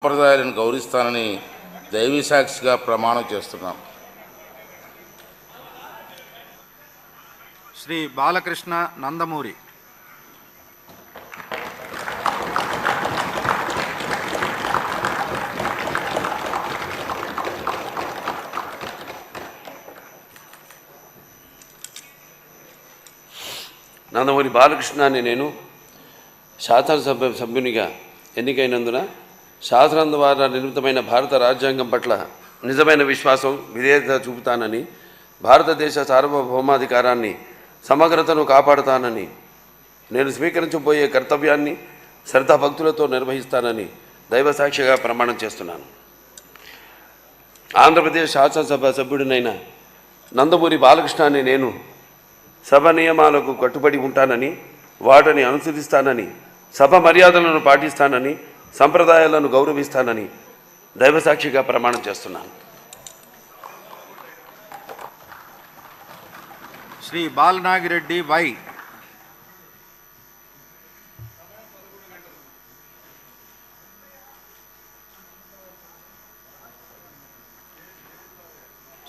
సంప్రదాయాలను గౌరవిస్తానని దైవీ సాక్షిగా ప్రమాణం చేస్తున్నాం. శ్రీ బాలకృష్ణ నందమూరి. నందమూరి బాలకృష్ణ అని నేను శాసనసభ సభ్యునిగా ఎన్నికైనందున శాసనం ద్వారా నిర్మితమైన భారత రాజ్యాంగం పట్ల నిజమైన విశ్వాసం, విధేయత చూపుతానని, భారతదేశ సార్వభౌమాధికారాన్ని, సమగ్రతను కాపాడుతానని, నేను స్వీకరించబోయే కర్తవ్యాన్ని శ్రద్ధాభక్తులతో నిర్వహిస్తానని దైవసాక్షిగా ప్రమాణం చేస్తున్నాను. ఆంధ్రప్రదేశ్ శాసనసభ సభ్యుడినైన నందమూరి బాలకృష్ణ అని నేను సభ నియమాలకు కట్టుబడి ఉంటానని, వాటిని అనుసరిస్తానని, సభ మర్యాదలను పాటిస్తానని, సంప్రదాయాలను గౌరవిస్తానని దైవసాక్షిగా ప్రమాణం చేస్తున్నాను. శ్రీ బాలనాగిరెడ్డి వై.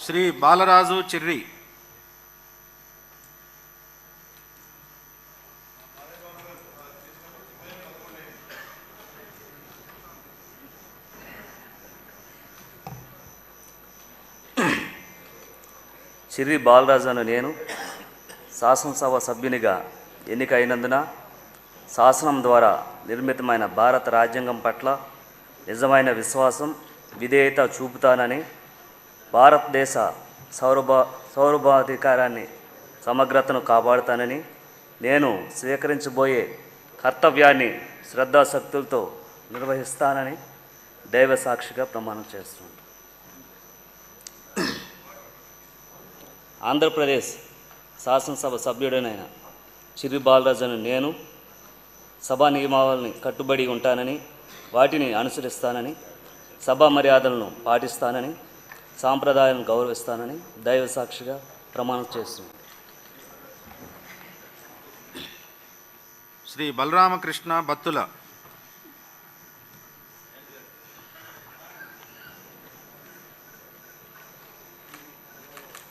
శ్రీ బాలరాజు చిర్రి. చిర్రి బాలరాజు అను నేను శాసనసభ సభ్యునిగా ఎన్నికైనందున శాసనం ద్వారా నిర్మితమైన భారత రాజ్యాంగం పట్ల నిజమైన విశ్వాసం, విధేయత చూపుతానని, భారతదేశ సార్వభౌమాధికారాన్ని, సమగ్రతను కాపాడుతానని, నేను స్వీకరించబోయే కర్తవ్యాన్ని శ్రద్ధాశక్తులతో నిర్వహిస్తానని దైవ సాక్షిగా ప్రమాణం చేస్తున్నాను. ఆంధ్రప్రదేశ్ శాసనసభ సభ్యుడైన చిర్రి బాలరాజును నేను సభా నియమావళిని కట్టుబడి ఉంటానని, వాటిని అనుసరిస్తానని, సభా మర్యాదలను పాటిస్తానని, సాంప్రదాయాలను గౌరవిస్తానని దైవ సాక్షిగా ప్రమాణం చేస్తున్నాను. శ్రీ బలరామకృష్ణ బత్తుల.